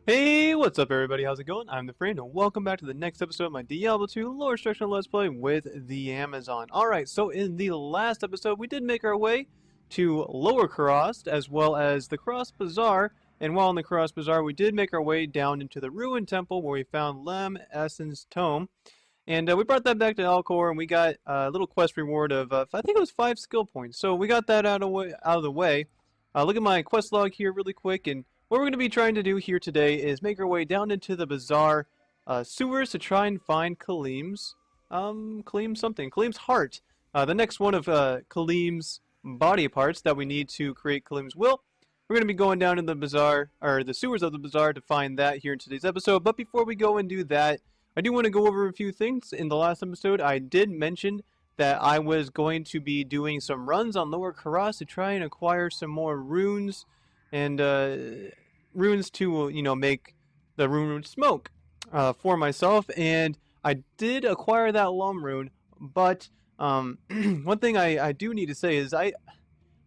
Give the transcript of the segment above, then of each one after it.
Hey, what's up everybody? How's it going? I'm the Friend, and welcome back to the next episode of my Diablo 2 lore instructional Let's Play with the Amazon. Alright, so in the last episode, we did make our way to Lower Kurast, as well as the Kurast Bazaar, and while in the Kurast Bazaar, we did make our way down into the Ruined Temple, where we found Lem Essen's Tome, and we brought that back to Alcor, and we got a little quest reward of, I think it was 5 skill points, so we got that out of the way. Look at my quest log here really quick, and what we're going to be trying to do here today is make our way down into the Bazaar sewers to try and find Khalim's heart. The next one of Khalim's body parts that we need to create Khalim's will. We're going to be going down in the Bazaar, or the sewers of the Bazaar, to find that here in today's episode. But before we go and do that, I do want to go over a few things. In the last episode, I did mention that I was going to be doing some runs on Lower Kurast to try and acquire some more runes and runes to, make the rune smoke for myself. And I did acquire that Lum rune, but one thing I do need to say is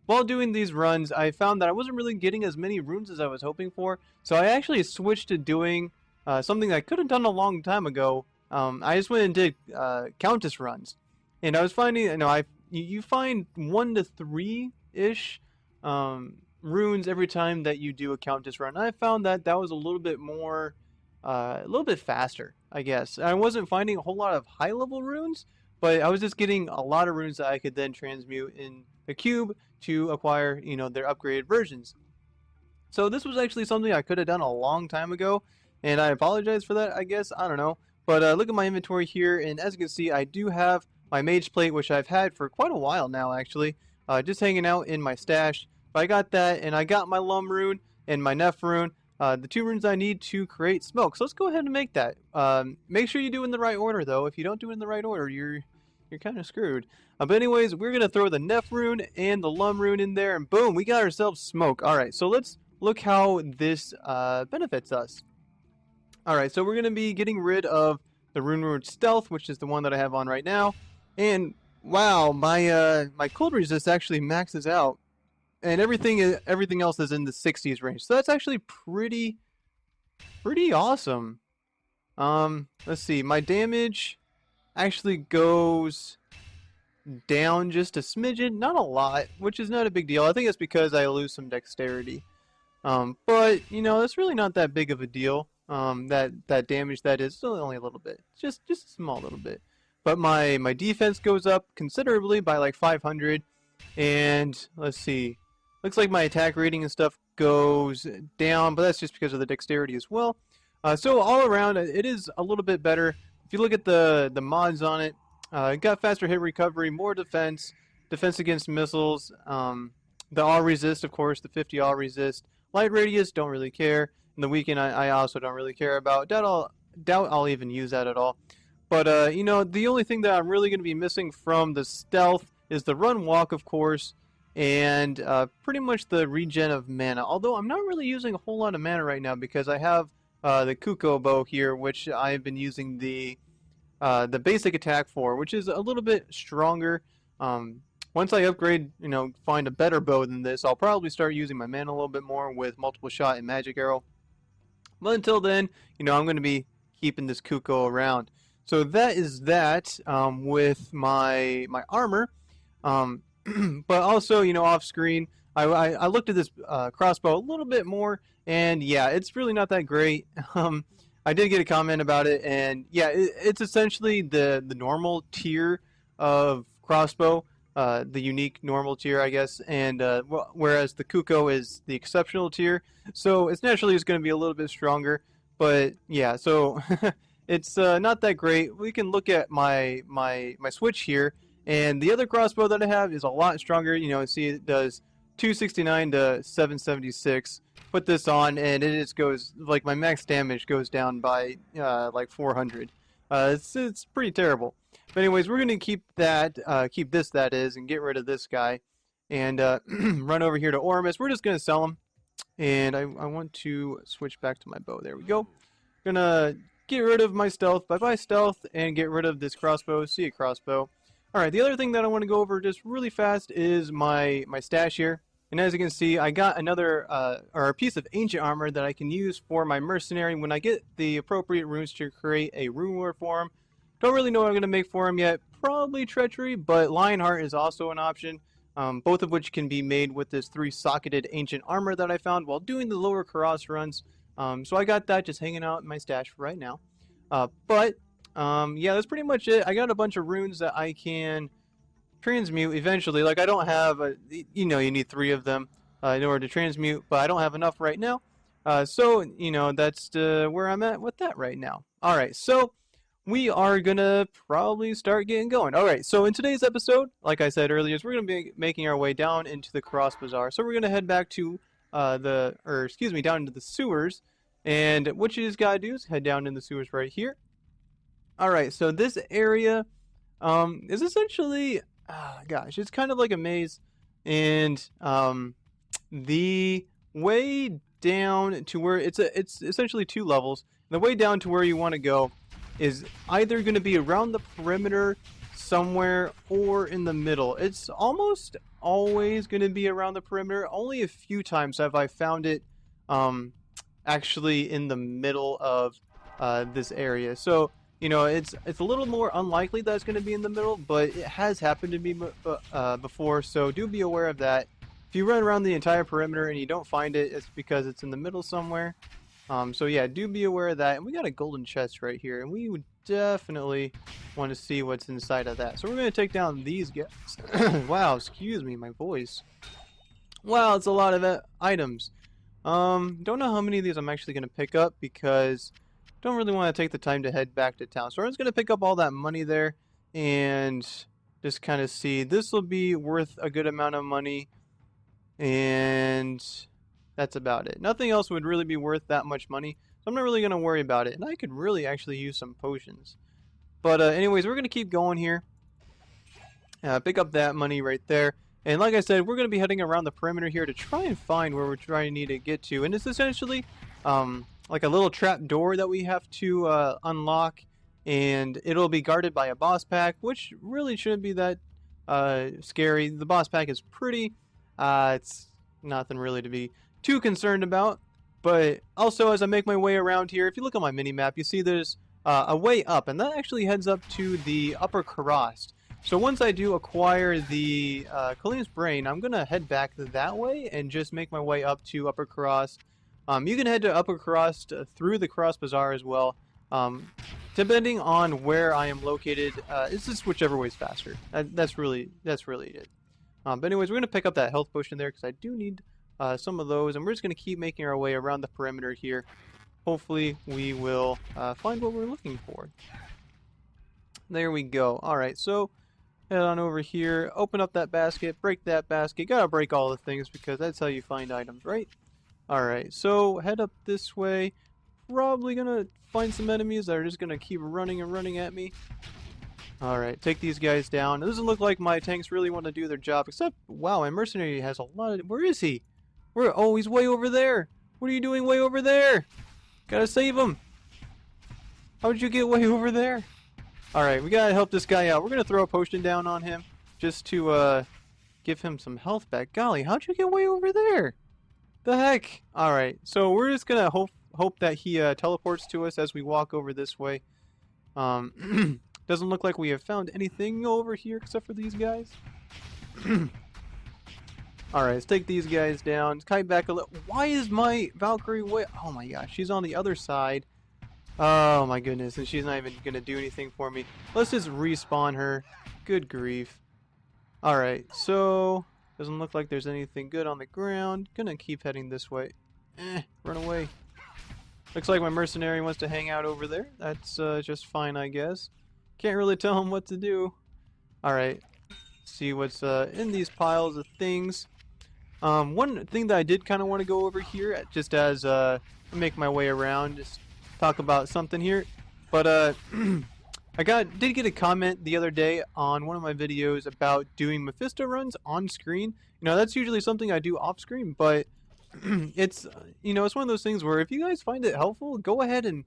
while doing these runs, I found that I wasn't really getting as many runes as I was hoping for. So I actually switched to doing something I could have done a long time ago. I just went and did Countess runs. And I was finding, you find 1 to 3-ish runes every time that you do a Countess run. I found that was a little bit more, a little bit faster, I guess. I wasn't finding a whole lot of high-level runes, but I was just getting a lot of runes that I could then transmute in the cube to acquire, their upgraded versions. So this was actually something I could have done a long time ago, and I apologize for that, I guess. I don't know. But look at my inventory here, and as you can see, I do have my mage plate, which I've had for quite a while now, actually, just hanging out in my stash. But I got that, and I got my Lum rune and my Neph rune, the 2 runes I need to create smoke. So let's go ahead and make that. Make sure you do it in the right order, though. If you don't do it in the right order, you're kind of screwed. But anyways, we're going to throw the Neph rune and the Lum rune in there, and boom, we got ourselves smoke. Alright, so let's look how this benefits us. Alright, so we're going to be getting rid of the rune stealth, which is the one that I have on right now. And wow, my cold resist actually maxes out, and everything else is in the 60s range. So that's actually pretty awesome. Let's see, my damage actually goes down just a smidgen, not a lot, which is not a big deal. I think it's because I lose some dexterity. But that's really not that big of a deal. That damage that is still only a little bit, just a small little bit. But my defense goes up considerably by like 500, and let's see, looks like my attack rating and stuff goes down, but that's just because of the dexterity as well. So all around, it is a little bit better. If you look at the mods on it, it got faster hit recovery, more defense against missiles, the all resist, of course, the 50 all resist, light radius, don't really care, and the weaken I also don't really care about. Doubt I'll even use that at all. But the only thing that I'm really going to be missing from the stealth is the run walk, of course, and pretty much the regen of mana. Although I'm not really using a whole lot of mana right now because I have the Kuko bow here, which I've been using the basic attack for, which is a little bit stronger. Once I upgrade, find a better bow than this, I'll probably start using my mana a little bit more with multiple shot and magic arrow. But until then, I'm going to be keeping this Kuko around. So that is that with my armor. But also, off screen, I looked at this crossbow a little bit more, and yeah, it's really not that great. I did get a comment about it, and yeah, it's essentially the normal tier of crossbow, the unique normal tier, I guess, and whereas the Kuko is the exceptional tier, so it's naturally just going to be a little bit stronger. But yeah, so it's not that great. We can look at my switch here, and the other crossbow that I have is a lot stronger. See, it does 269 to 776. Put this on, and it just goes, like, my max damage goes down by like 400. It's pretty terrible. But anyways, we're gonna keep this, that is, and get rid of this guy, and run over here to Oramus. We're just gonna sell him, and I want to switch back to my bow. There we go. Gonna get rid of my stealth. Bye-bye stealth, and get rid of this crossbow. See a crossbow. Alright, the other thing that I want to go over just really fast is my stash here. And as you can see, I got another, or a piece of ancient armor that I can use for my mercenary when I get the appropriate runes to create a rune lord for him. Don't really know what I'm going to make for him yet. Probably treachery, but Lionheart is also an option. Both of which can be made with this 3-socketed ancient armor that I found while doing the lower Kurast runs. So I got that just hanging out in my stash for right now. Yeah, that's pretty much it. I got a bunch of runes that I can transmute eventually. Like, I don't have, you need 3 of them in order to transmute, but I don't have enough right now. So, that's where I'm at with that right now. Alright, so we are gonna probably start getting going. Alright, so in today's episode, like I said earlier, we're gonna be making our way down into the Kurast Bazaar. So we're gonna head back to down into the sewers. And what you just gotta do is head down in the sewers right here. Alright, so this area is essentially, gosh, it's kind of like a maze. And the way down to where it's essentially 2 levels. The way down to where you want to go is either going to be around the perimeter somewhere or in the middle. It's almost always going to be around the perimeter. Only a few times have I found it actually in the middle of this area. So, it's a little more unlikely that it's going to be in the middle, but it has happened to me before, so do be aware of that. If you run around the entire perimeter and you don't find it, it's because it's in the middle somewhere. So yeah, do be aware of that. And we got a golden chest right here, and we would definitely want to see what's inside of that. So we're going to take down these guys. Wow, excuse me, my voice. Wow, it's a lot of items. Don't know how many of these I'm actually going to pick up because don't really want to take the time to head back to town. So I'm just going to pick up all that money there and just kind of see. This will be worth a good amount of money, and that's about it. Nothing else would really be worth that much money, so I'm not really going to worry about it. And I could really actually use some potions. But anyways, we're going to keep going here. Pick up that money right there. And like I said, we're going to be heading around the perimeter here to try and find where we're trying to need to get to. And it's essentially like a little trap door that we have to unlock. And it'll be guarded by a boss pack, which really shouldn't be that scary. The boss pack is pretty. It's nothing really to be too concerned about. But also, as I make my way around here, if you look on my mini-map, you see there's a way up, and that actually heads up to the upper Kurast. So once I do acquire the Khalim's brain, I'm going to head back that way and just make my way up to upper Kurast. You can head to upper Kurast through the Kurast Bazaar as well. Depending on where I am located, it's just whichever way is faster. That's really it. But anyways, we're going to pick up that health potion there because I do need some of those. And we're just going to keep making our way around the perimeter here. Hopefully we will find what we're looking for. There we go. Alright, so head on over here. Open up that basket. Break that basket. Gotta break all the things because that's how you find items, right? Alright, so head up this way. Probably going to find some enemies that are just going to keep running and running at me. Alright, take these guys down. It doesn't look like my tanks really want to do their job, except, wow, my mercenary has a lot of... Where is he? Oh, he's way over there. What are you doing way over there? Gotta save him. How'd you get way over there? Alright, we gotta help this guy out. We're gonna throw a potion down on him just to give him some health back. Golly, how'd you get way over there? The heck? Alright, so we're just gonna hope that he teleports to us as we walk over this way. Doesn't look like we have found anything over here except for these guys. Alright, let's take these guys down. Kite back a little. Why is my Valkyrie way... Oh my gosh, she's on the other side. Oh my goodness, and she's not even going to do anything for me. Let's just respawn her. Good grief. Alright, so... Doesn't look like there's anything good on the ground. Gonna keep heading this way. Run away. Looks like my mercenary wants to hang out over there. That's just fine, I guess. Can't really tell him what to do. Alright. See what's in these piles of things. One thing that I did kind of want to go over here, just as I make my way around, just talk about something here. But I did get a comment the other day on one of my videos about doing Mephisto runs on screen. That's usually something I do off screen, but it's it's one of those things where if you guys find it helpful, go ahead and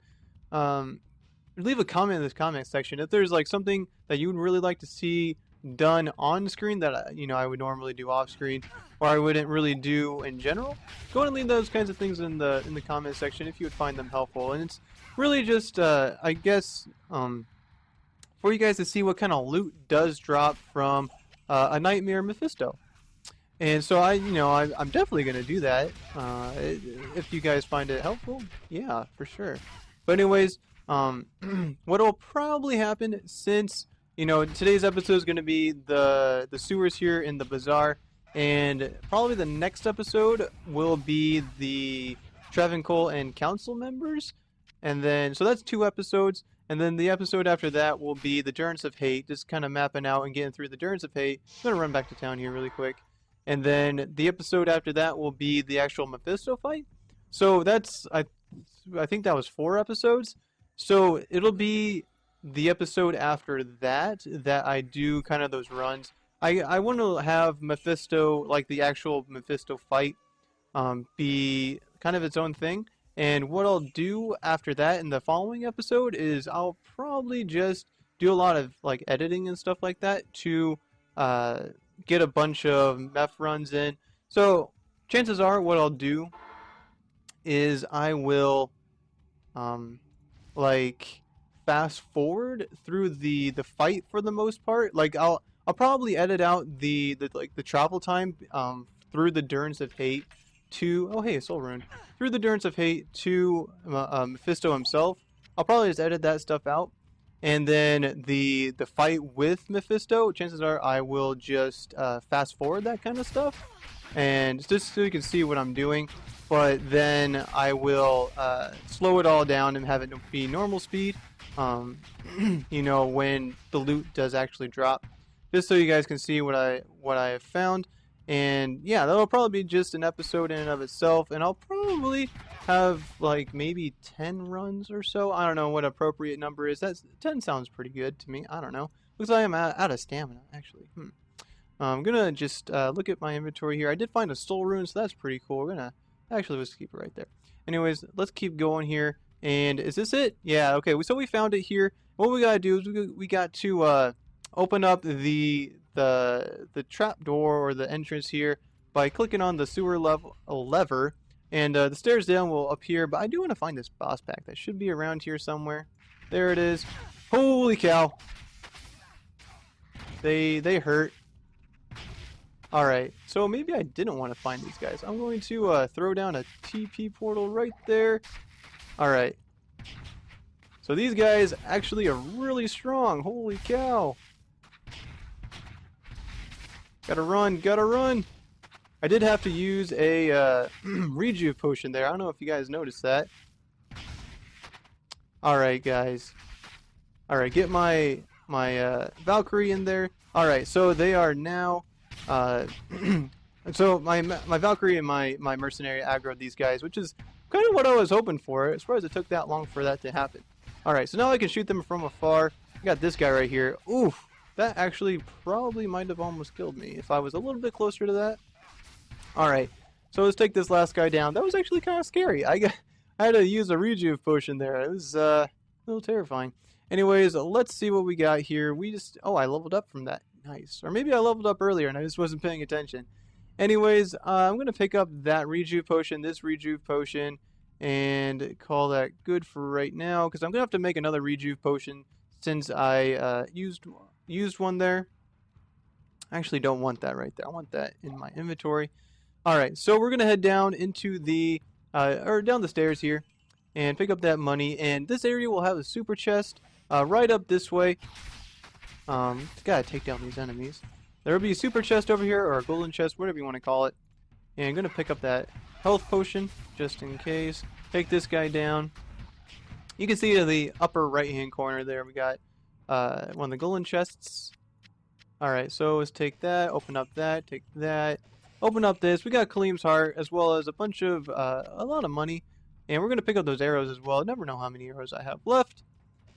leave a comment in this comment section. If there's like something that you would really like to see done on screen that I would normally do off screen, or I wouldn't really do in general, go ahead and leave those kinds of things in the comment section if you would find them helpful. And it's really just I guess for you guys to see what kind of loot does drop from a Nightmare Mephisto. And so I'm definitely gonna do that if you guys find it helpful. Yeah, for sure. But anyways, what'll probably happen, since today's episode is gonna be the sewers here in the bazaar, and probably the next episode will be the Travancore and council members, and then so that's 2 episodes. And then the episode after that will be the Durance of Hate, just kind of mapping out and getting through the Durance of Hate. I'm gonna run back to town here really quick. And then the episode after that will be the actual Mephisto fight. So that's, I think that was 4 episodes. So it'll be the episode after that I do kind of those runs. I want to have Mephisto, like the actual Mephisto fight, be kind of its own thing. And what I'll do after that in the following episode is I'll probably just do a lot of like editing and stuff like that to get a bunch of meth runs in. So chances are what I'll do is I will like fast forward through the fight for the most part. Like I'll probably edit out the travel time through the Durance of Hate to, oh hey, Soul Rune, through the Durance of Hate to Mephisto himself. I'll probably just edit that stuff out. And then the fight with Mephisto, chances are I will just fast forward that kind of stuff, and just so you can see what I'm doing. But then I will slow it all down and have it be normal speed, when the loot does actually drop, just so you guys can see what I have found. And yeah, that'll probably be just an episode in and of itself, and I'll probably have like maybe 10 runs or so. I don't know what appropriate number is. 10 sounds pretty good to me. I don't know. Looks like I'm out of stamina, actually. I'm gonna just look at my inventory here. I did find a soul rune, so that's pretty cool. We're gonna actually let's keep it right there. Anyways, let's keep going here. And is this it? Yeah. Okay. So we found it here. What we gotta do is we got to open up the trap door or the entrance here by clicking on the sewer lever, and the stairs down will appear. But I do want to find this boss pack that should be around here somewhere. There it is. Holy cow! They hurt. All right, so maybe I didn't want to find these guys. I'm going to throw down a TP portal right there. All right. So these guys actually are really strong. Holy cow! Gotta run, gotta run! I did have to use a rejuve potion there. I don't know if you guys noticed that. Alright, guys. Alright, get my Valkyrie in there. Alright, so they are now... so my Valkyrie and my mercenary aggroed these guys, which is kind of what I was hoping for. As far as it took that long for that to happen. Alright, so now I can shoot them from afar. I got this guy right here. Oof! That actually probably might have almost killed me if I was a little bit closer to that. Alright, so let's take this last guy down. That was actually kind of scary. I had to use a rejuve potion there. It was a little terrifying. Anyways, let's see what we got here. Oh, I leveled up from that. Nice. Or maybe I leveled up earlier and I just wasn't paying attention. Anyways, I'm going to pick up that rejuve potion, this rejuve potion, and call that good for right now, because I'm going to have to make another rejuve potion since I used one there. I actually don't want that right there. I want that in my inventory. Alright, so we're going to head down into the, down the stairs here and pick up that money. And this area will have a super chest right up this way. Gotta take down these enemies. There will be a super chest over here, or a golden chest, whatever you want to call it. And I'm going to pick up that health potion just in case. Take this guy down. You can see in the upper right hand corner there we got one of the golden chests. Alright, so let's take that, open up that, take that, open up this. We got Khalim's heart, as well as a bunch of, a lot of money. And we're going to pick up those arrows as well. I never know how many arrows I have left.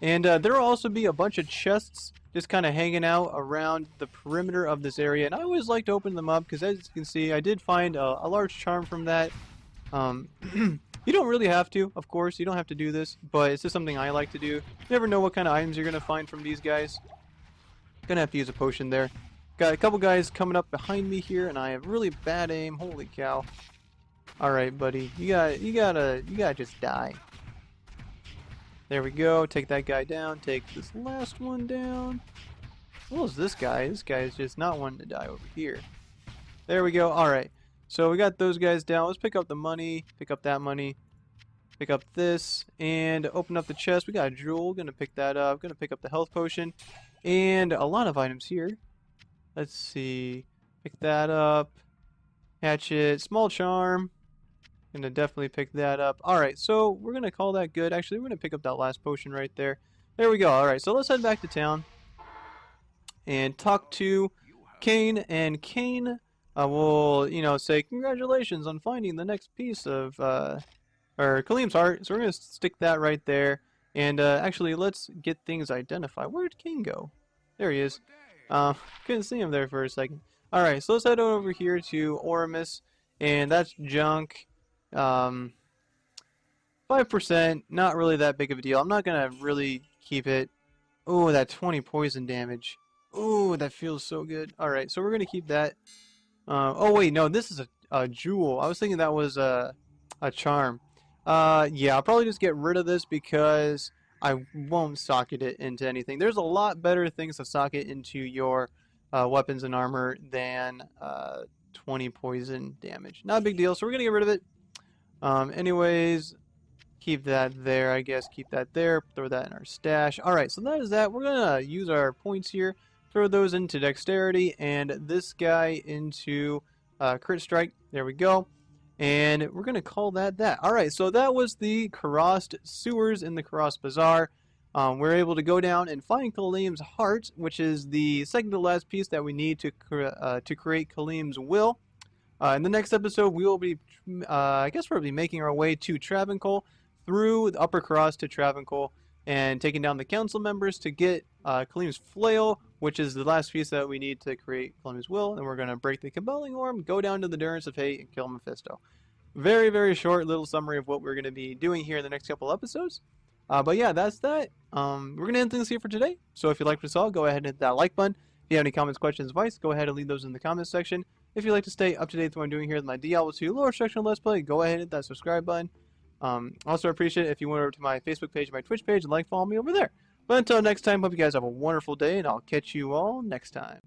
And there will also be a bunch of chests just kind of hanging out around the perimeter of this area. And I always like to open them up, because as you can see, I did find a large charm from that. You don't really have to, of course. You don't have to do this, but it's just something I like to do. You never know what kind of items you're going to find from these guys. Gonna have to use a potion there. Got a couple guys coming up behind me here, and I have really bad aim. Holy cow! All right, buddy, you gotta just die. There we go. Take that guy down. Take this last one down. What was this guy? This guy is just not wanting to die over here. There we go. All right. So we got those guys down. Let's pick up the money. Pick up that money. Pick up this and open up the chest. We got a jewel. Gonna pick that up. Gonna pick up the health potion and a lot of items here. Let's see. Pick that up. Hatchet. Small charm. Gonna definitely pick that up. Alright, so we're gonna call that good. Actually, we're gonna pick up that last potion right there. There we go. Alright, so let's head back to town and talk to Kane. And Kane will, you know, say congratulations on finding the next piece of or Khalim's heart. So we're gonna stick that right there. And actually, let's get things identified. Where did Kane go? There he is. Couldn't see him there for a second. Alright, so let's head over here to Oramus, and that's junk. 5%, not really that big of a deal. I'm not gonna really keep it. Oh, that 20 poison damage. Oh, that feels so good. Alright, so we're gonna keep that. Oh wait, no, this is a jewel. I was thinking that was a charm. Yeah, I'll probably just get rid of this because I won't socket it into anything. There's a lot better things to socket into your weapons and armor than 20 poison damage. Not a big deal, so we're gonna get rid of it. Anyways, keep that there, I guess. Keep that there. Throw that in our stash. Alright, so that is that. We're going to use our points here. Throw those into dexterity. And this guy into crit strike. There we go. And we're going to call that that. Alright, so that was the Kurast Sewers in the Kurast Bazaar. We're able to go down and find Khalim's heart, which is the second to last piece that we need to create Khalim's will. In the next episode, we will be, I guess we'll be making our way to Travancore, through the Upper Cross to Travancore, and taking down the council members to get Khalim's flail, which is the last piece that we need to create Khalim's will, and we're going to break the compelling orb, go down to the Durance of Hate, and kill Mephisto. Very, very short little summary of what we're going to be doing here in the next couple episodes. But yeah, that's that. We're going to end things here for today, so if you liked what you saw, go ahead and hit that like button. If you have any comments, questions, advice, go ahead and leave those in the comments section. If you'd like to stay up to date with what I'm doing here with my Diablo 2 lore section Let's Play, go ahead and hit that subscribe button. Also appreciate it if you went over to my Facebook page and my Twitch page and follow me over there. But until next time, hope you guys have a wonderful day, and I'll catch you all next time.